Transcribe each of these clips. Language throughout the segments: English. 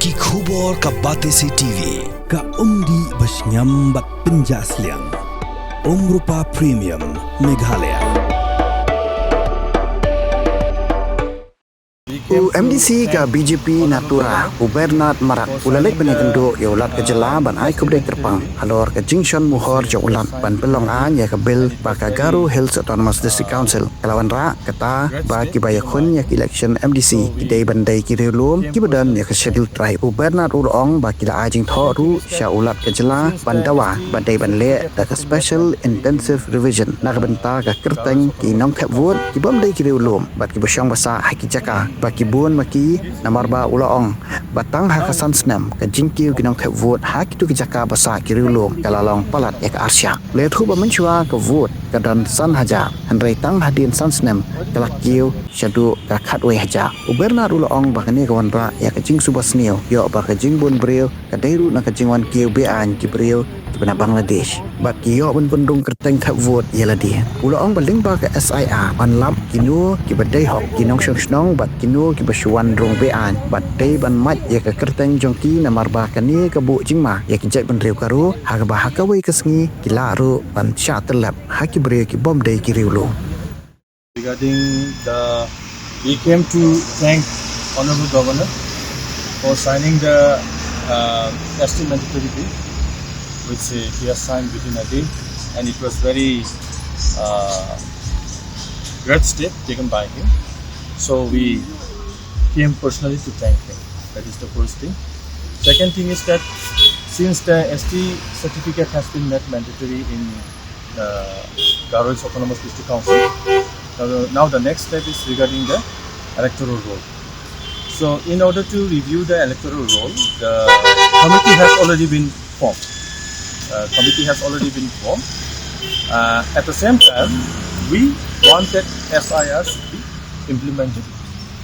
Ki khubor ka Batesi TV. Ka umdi basnyam bat penjaslian. Rupa Premium Meghalaya. MDC ka BJP Natura Bernard Marak ulalek benegendo ya ulat ke jela ban ai kubdek terpang halor ke Jingbun muhor ja ulat ban pelong an ya ke bil baka Garu Hills Autonomous District Council kelawan ra kata ba ki baya khun ya election MDC idai bandai ki relum ki badan ya ke schedule try Bernard urong ba ki la ajing tho ru sha ulat ke jela ban Dawa bandai ban le da ke special intensive revision na ka benta ka kerteng ki nong thep wot ki bom dai ki relum ba ki bosyang basa haki Jaka Kibun maki namar ba ulaong batang hakasan senam ke Kiew kinong thep vote hak tu ke Jaka basa kirilum kalalong palat ek arsya le thu ba menchua ke vote kadan san haja handrai tang hadin san senam kalak Kiew syadu ka khatwe haja Bernard ulaong ba kani kawan ba ya ke Jing subasnio yo ba ke Jingbun Briew ka dairu na ke Jingwan Kiew be an ki Briew bana Bangladesh bat yo bun bundung kerteng thep vote yela dia ulaong baling ba ke SIR ban lap kinu ki badai hok kinong snong bat kinu ki basuan rong bean bat dei ban mat ya ke kerteng jongki namar ba kani ke bu jingma ya ki jat ban riu karu ha ba ha ka wei kesngi ki la ru ban sha telap ha ki bre ki bom dei ki riu lo. Regarding the we came to thank Honorable Governor for signing the ST mandatory bill which he has signed within a day, and it was very great step taken by him. So we came personally to thank him. That is the first thing. Second thing is that since the ST certificate has been made mandatory in Garu Hills Autonomous District Council, now the next step is regarding the electoral roll. So in order to review the electoral roll, the committee has already been formed. At the same time, we wanted SIRs to be implemented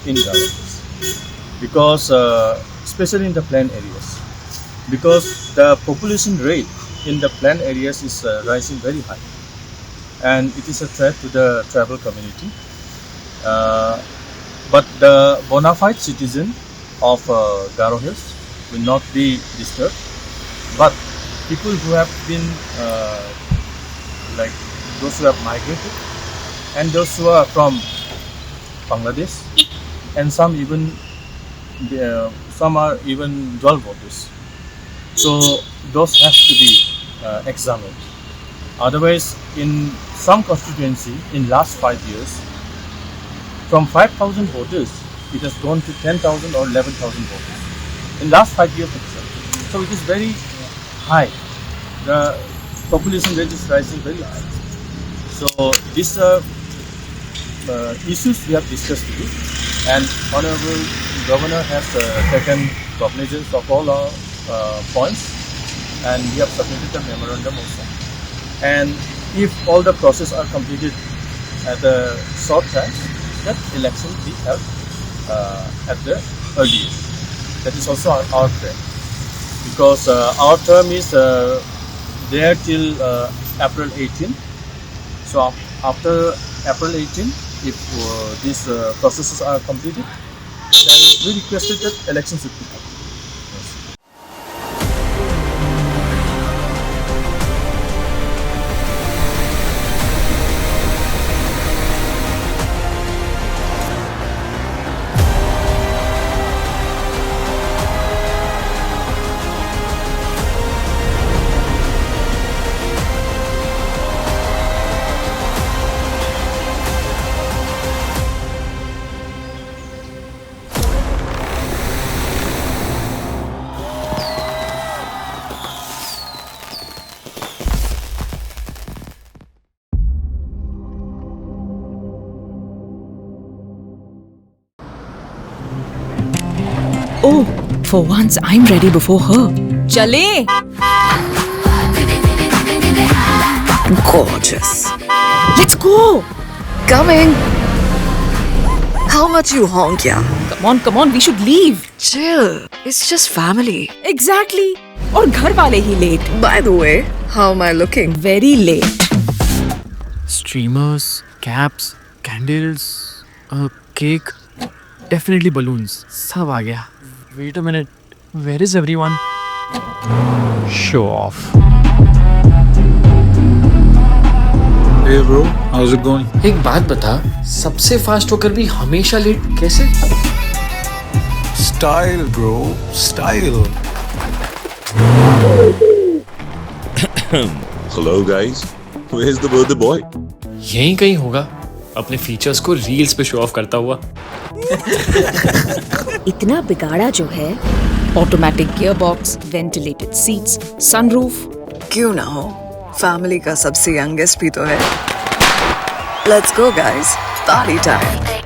in Garu Hills because especially in the plain areas, because the population rate in the plain areas is rising very high, and it is a threat to the tribal community. But the bona fide citizen of Garu Hills will not be disturbed, but people who have been like those who have migrated and those who are from Bangladesh, and some are even dual voters. So those have to be examined. Otherwise, in some constituency, in last 5 years, from 5,000 voters, it has gone to 10,000 or 11,000 voters in last 5 years itself. So it is very high. The population rate is rising very high. So these issues we have discussed with you, and Honorable Governor has taken cognizance of all our points, and we have submitted the memorandum also. And if all the process are completed at a short time, that election will be held at the earliest. That is also our plan, because our term is there till April 18. So after April 18, if these processes are completed, then we requested that elections should be held. Oh, for once I'm ready before her. Chale! Gorgeous. Let's go! Coming. How much you honk, yeah? Come on, we should leave. Chill. It's just family. Exactly. और घर वाले ही late. By the way, how am I looking? Very late. Streamers, caps, candles, a cake, definitely balloons. सब आ गया. Wait a minute. Where is everyone? Show off. Hey bro, how's it going? एक बात बता, सबसे fast होकर भी हमेशा late कैसे? Style bro, style. Hello guys, where's the birthday boy? यहीं कहीं होगा, अपने फीचर्स को रील्स पे शो ऑफ करता हुआ। इतना बिगाड़ा जो है, automatic gear box, ventilated seats, sunroof. क्यों ना हो, फैमिली का सबसे यंगेस्ट भी तो है। Let's go guys, party time.